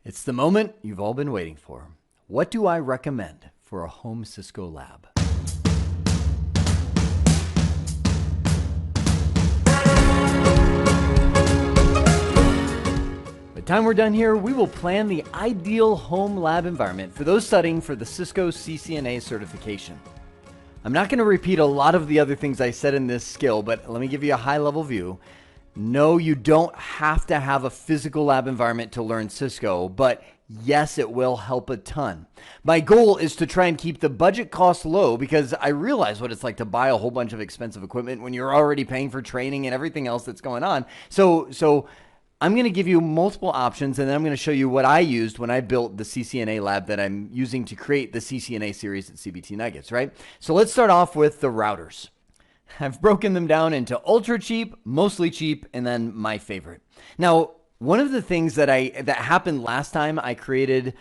It's the moment you've all been waiting for. What do I recommend for a home Cisco lab? By the time we're done here, we will plan the ideal home lab environment for those studying for the Cisco CCNA certification. I'm not going to repeat a lot of the other things I said in this skill, but let me give you a high-level view. No, you don't have to have a physical lab environment to learn Cisco, but yes, it will help a ton. My goal is to try and keep the budget costs low because I realize what it's like to buy a whole bunch of expensive equipment when you're already paying for training and everything else that's going on. So I'm going to give you multiple options, and then I'm going to show you what I used when I built the CCNA lab that I'm using to create the CCNA series at CBT Nuggets, right? So let's start off with the routers. I've broken them down into ultra cheap, mostly cheap, and then my favorite. Now, one of the things that happened last time I created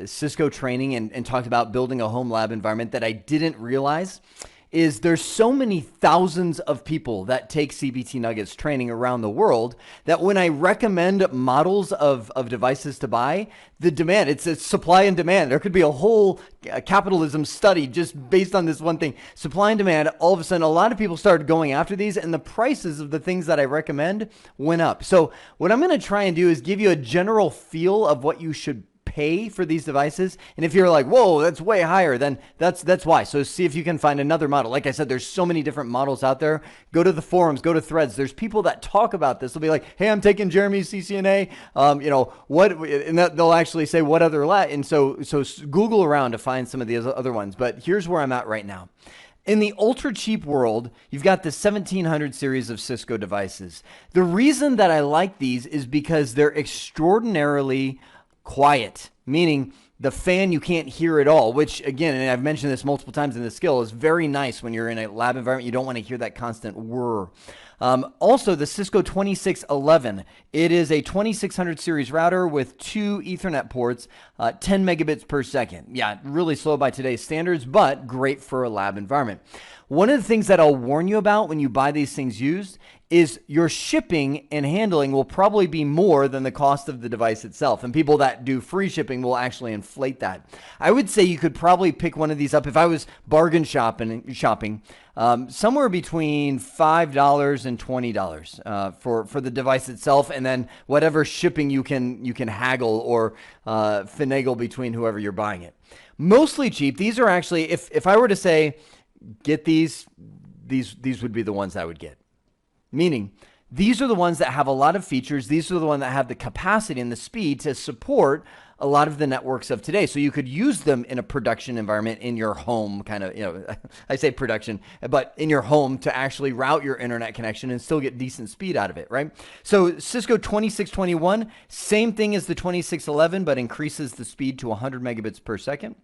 Cisco training and talked about building a home lab environment that I didn't realize is there's so many thousands of people that take CBT Nuggets training around the world that when I recommend models of devices to buy, the demand, it's a supply and demand. There could be a whole capitalism study just based on this one thing. Supply and demand, all of a sudden, a lot of people started going after these and the prices of the things that I recommend went up. So what I'm going to try and do is give you a general feel of what you should pay for these devices. And if you're like, whoa, that's way higher, then that's why. So see if you can find another model. Like I said, there's so many different models out there. Go to the forums, go to threads. There's people that talk about this. They'll be like, hey, I'm taking Jeremy's CCNA. And they'll actually say what other and so Google around to find some of the other ones. But here's where I'm at right now. In the ultra cheap world, you've got the 1700 series of Cisco devices. The reason that I like these is because they're extraordinarily quiet, meaning the fan you can't hear at all, which again, and I've mentioned this multiple times in this skill, is very nice when you're in a lab environment. You don't want to hear that constant whir. Also, the Cisco 2611, it is a 2600 series router with 2 Ethernet ports, 10 megabits per second. Yeah, really slow by today's standards, but great for a lab environment. One of the things that I'll warn you about when you buy these things used is your shipping and handling will probably be more than the cost of the device itself. And people that do free shipping will actually inflate that. I would say you could probably pick one of these up if I was bargain shopping, somewhere between $5 and $20 for the device itself, and then whatever shipping you can haggle or finagle between whoever you're buying it. Mostly cheap. These are actually, if I were to say, get these would be the ones I would get. Meaning, these are the ones that have a lot of features. These are the ones that have the capacity and the speed to support a lot of the networks of today. So you could use them in a production environment in your home, kind of, I say production, but in your home to actually route your internet connection and still get decent speed out of it, right? So Cisco 2621, same thing as the 2611, but increases the speed to 100 megabits per second.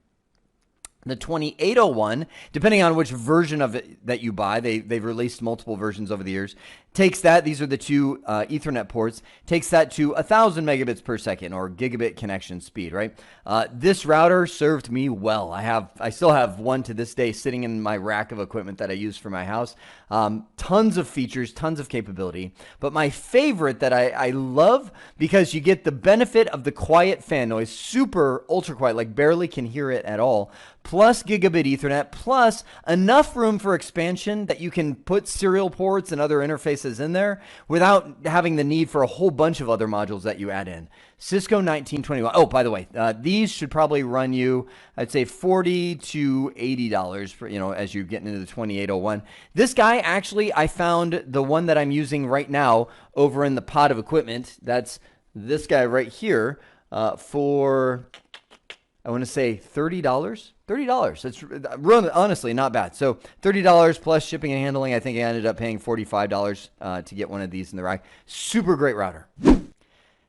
The 2801, depending on which version of it that you buy, they've released multiple versions over the years, takes that, these are the 2 Ethernet ports, takes that to 1,000 megabits per second or gigabit connection speed, right? This router served me well. I still have one to this day sitting in my rack of equipment that I use for my house. Tons of features, tons of capability. But my favorite that I love because you get the benefit of the quiet fan noise, super ultra quiet, like barely can hear it at all, plus gigabit Ethernet, plus enough room for expansion that you can put serial ports and other interfaces in there without having the need for a whole bunch of other modules that you add in. Cisco 1921. Oh, by the way, these should probably run you, I'd say $40 to $80 for, as you're getting into the 2801. This guy, actually, I found the one that I'm using right now over in the pod of equipment. That's this guy right here for, I want to say $30. $30. It's really, honestly not bad. So $30 plus shipping and handling. I think I ended up paying $45 to get one of these in the rack. Super great router.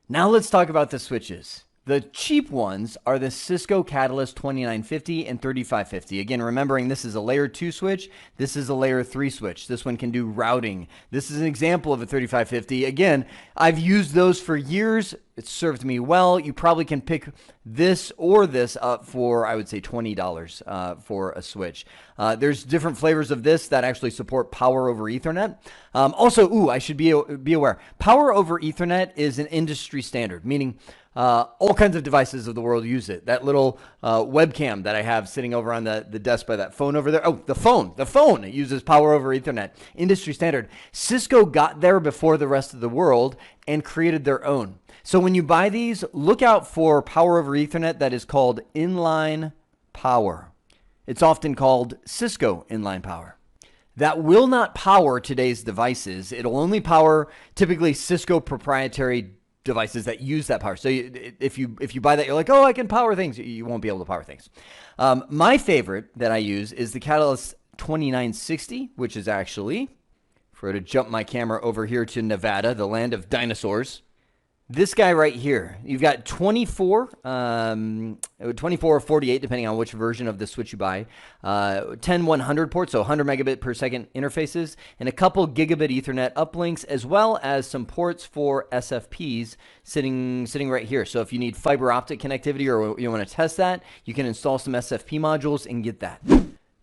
Now let's talk about the switches. The cheap ones are the Cisco Catalyst 2950 and 3550. Again, remembering this is a layer 2 switch. This is a layer 3 switch. This one can do routing. This is an example of a 3550. Again, I've used those for years. It's served me well. You probably can pick this or this up for, I would say, $20 for a switch. There's different flavors of this that actually support power over Ethernet. I should be aware. Power over Ethernet is an industry standard, meaning all kinds of devices of the world use it. That little webcam that I have sitting over on the desk by that phone over there. Oh, the phone uses power over Ethernet. Industry standard. Cisco got there before the rest of the world and created their own. So when you buy these, look out for power over Ethernet that is called inline power. It's often called Cisco inline power. That will not power today's devices. It'll only power typically Cisco proprietary devices that use that power. So if you buy that, you're like, oh, I can power things. You won't be able to power things. My favorite that I use is the Catalyst 2960, which is actually, if I were to jump my camera over here to Nevada, the land of dinosaurs, this guy right here. You've got 24 or 48, depending on which version of the switch you buy, 10 100 ports, so 100 megabit per second interfaces, and a couple gigabit Ethernet uplinks, as well as some ports for SFPs sitting right here. So if you need fiber optic connectivity or you want to test that, you can install some SFP modules and get that.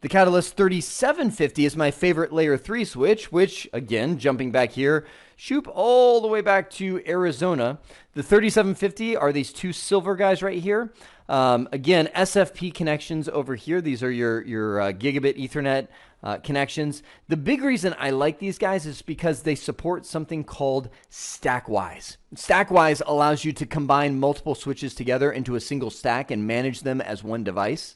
The Catalyst 3750 is my favorite layer 3 switch, which, again, jumping back here, shoop all the way back to Arizona. The 3750 are these two silver guys right here. Again, SFP connections over here. These are your gigabit Ethernet connections. The big reason I like these guys is because they support something called StackWise. StackWise allows you to combine multiple switches together into a single stack and manage them as one device.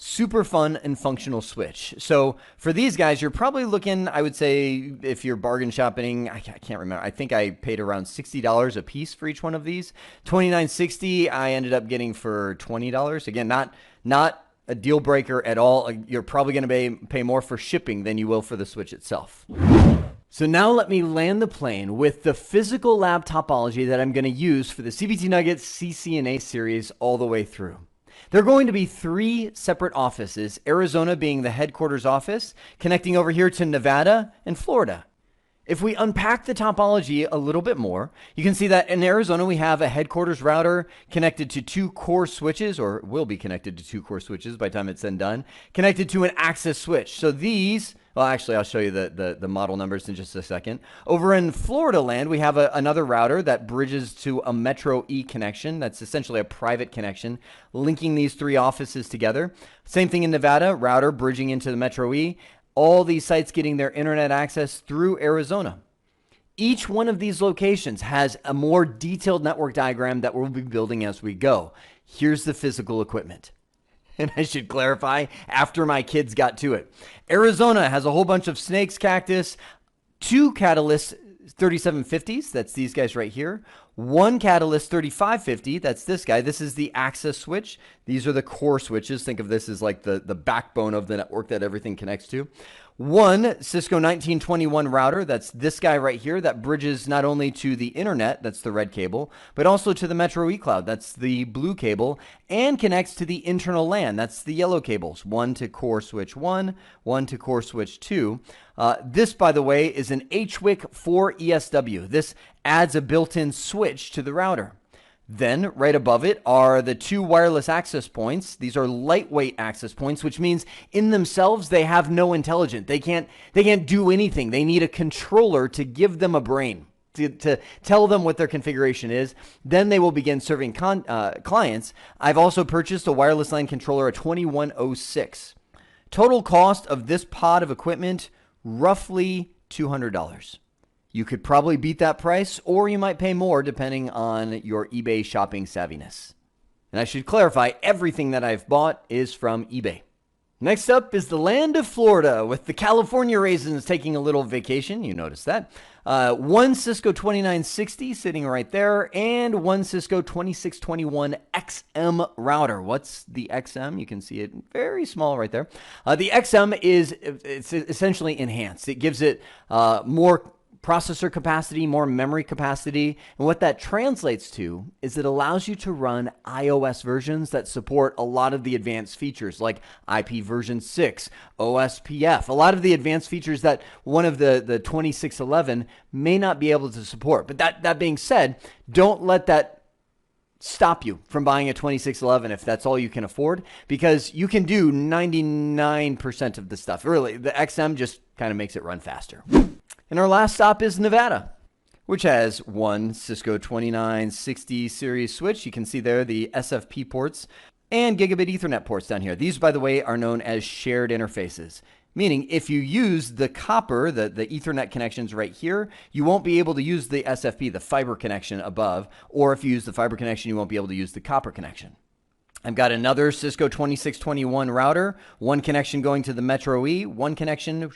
Super fun and functional switch. So for these guys, you're probably looking, I would say, if you're bargain shopping, I can't remember. I think I paid around $60 a piece for each one of these. $29.60 I ended up getting for $20. Again, not a deal breaker at all. You're probably going to pay more for shipping than you will for the switch itself. So now let me land the plane with the physical lab topology that I'm going to use for the CBT Nuggets CCNA series all the way through. There are going to be 3 separate offices, Arizona being the headquarters office, connecting over here to Nevada and Florida. If we unpack the topology a little bit more, you can see that in Arizona we have a headquarters router connected to 2 core switches, or will be connected to 2 core switches by the time it's done, connected to an access switch. So these, well, actually, I'll show you the model numbers in just a second. Over in Florida land, we have another router that bridges to a Metro E connection. That's essentially a private connection, linking these 3 offices together. Same thing in Nevada, router bridging into the Metro E. All these sites getting their internet access through Arizona. Each one of these locations has a more detailed network diagram that we'll be building as we go. Here's the physical equipment. And I should clarify, after my kids got to it. Arizona has a whole bunch of snakes, cactus, 2 Catalyst 3750s, that's these guys right here. 1 Catalyst 3550, that's this guy. This is the access switch. These are the core switches. Think of this as like the backbone of the network that everything connects to. 1 Cisco 1921 router, that's this guy right here, that bridges not only to the internet, that's the red cable, but also to the Metro E Cloud, that's the blue cable, and connects to the internal LAN, that's the yellow cables. 1 to core switch 1, 1 to core switch 2. This, by the way, is an HWIC 4 ESW. This adds a built-in switch to the router. Then right above it are the 2 wireless access points. These are lightweight access points, which means in themselves they have no intelligence. They can't do anything. They need a controller to give them a brain, to tell them what their configuration is. Then they will begin serving clients. I've also purchased a wireless LAN controller, a 2106. Total cost of this pod of equipment, roughly $200. You could probably beat that price, or you might pay more depending on your eBay shopping savviness. And I should clarify, everything that I've bought is from eBay. Next up is the land of Florida, with the California raisins taking a little vacation. You noticed that. 1 Cisco 2960 sitting right there, and 1 Cisco 2621 XM router. What's the XM? You can see it very small right there. The XM it's essentially enhanced. It gives it more processor capacity, more memory capacity. And what that translates to is it allows you to run iOS versions that support a lot of the advanced features like IP version 6, OSPF, a lot of the advanced features that one of the 2611 may not be able to support. But that being said, don't let that stop you from buying a 2611 if that's all you can afford, because you can do 99% of the stuff. Really, the XM just kind of makes it run faster. And our last stop is Nevada, which has one Cisco 2960 series switch. You can see there the SFP ports and gigabit Ethernet ports down here. These, by the way, are known as shared interfaces. Meaning, if you use the copper, the Ethernet connections right here, you won't be able to use the SFP, the fiber connection above, or if you use the fiber connection, you won't be able to use the copper connection. I've got another Cisco 2621 router, one connection going to the Metro E, one connection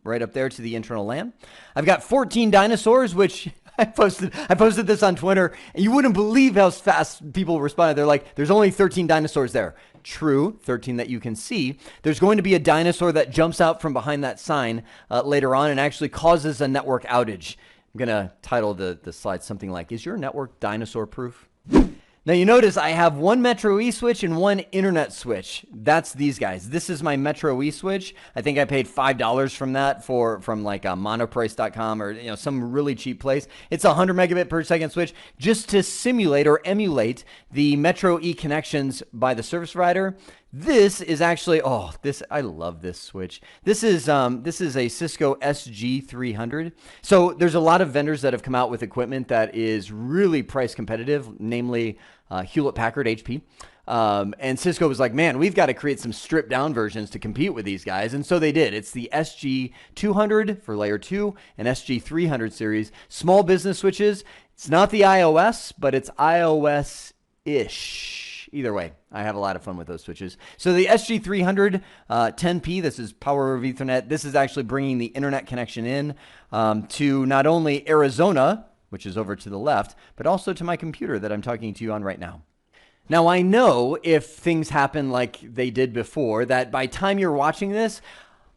right up there to the internal LAN. I've got 14 dinosaurs, which I posted this on Twitter, and you wouldn't believe how fast people responded. They're like, there's only 13 dinosaurs there. True, 13 that you can see. There's going to be a dinosaur that jumps out from behind that sign later on and actually causes a network outage. I'm going to title the slide something like, is your network dinosaur proof? Now you notice I have one Metro E switch and one internet switch. That's these guys. This is my Metro E switch. I think I paid $5 from that from like monoprice.com or some really cheap place. It's a 100 megabit per second switch just to simulate or emulate the Metro E connections by the service provider. This is actually, I love this switch. This is a Cisco SG300. So there's a lot of vendors that have come out with equipment that is really price competitive, namely Hewlett-Packard, HP. And Cisco was like, man, we've got to create some stripped down versions to compete with these guys. And so they did. It's the SG200 for layer 2 and SG300 series. Small business switches. It's not the iOS, but it's iOS-ish. Either way, I have a lot of fun with those switches. So the SG300 10P, this is Power over Ethernet. This is actually bringing the internet connection in to not only Arizona, which is over to the left, but also to my computer that I'm talking to you on right now. Now, I know if things happen like they did before, that by time you're watching this,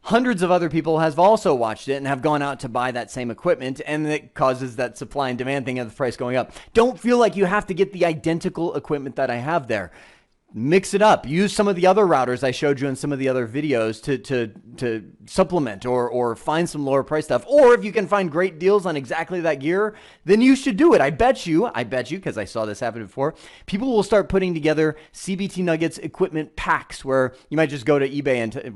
hundreds of other people have also watched it and have gone out to buy that same equipment, and it causes that supply and demand thing of the price going up. Don't feel like you have to get the identical equipment that I have there. Mix it up. Use some of the other routers I showed you in some of the other videos to supplement or find some lower price stuff. Or if you can find great deals on exactly that gear, then you should do it. I bet you, because I saw this happen before, people will start putting together CBT Nuggets equipment packs where you might just go to eBay and,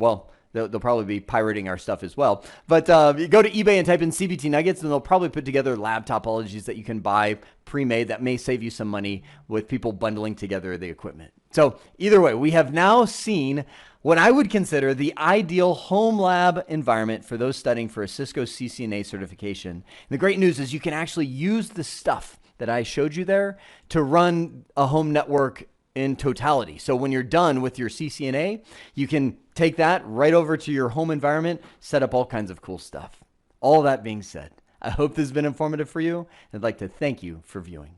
they'll probably be pirating our stuff as well. But you go to eBay and type in CBT Nuggets, and they'll probably put together lab topologies that you can buy pre-made that may save you some money with people bundling together the equipment. So either way, we have now seen what I would consider the ideal home lab environment for those studying for a Cisco CCNA certification. And the great news is you can actually use the stuff that I showed you there to run a home network in totality. So when you're done with your CCNA, you can take that right over to your home environment, set up all kinds of cool stuff. All that being said, I hope this has been informative for you. I'd like to thank you for viewing.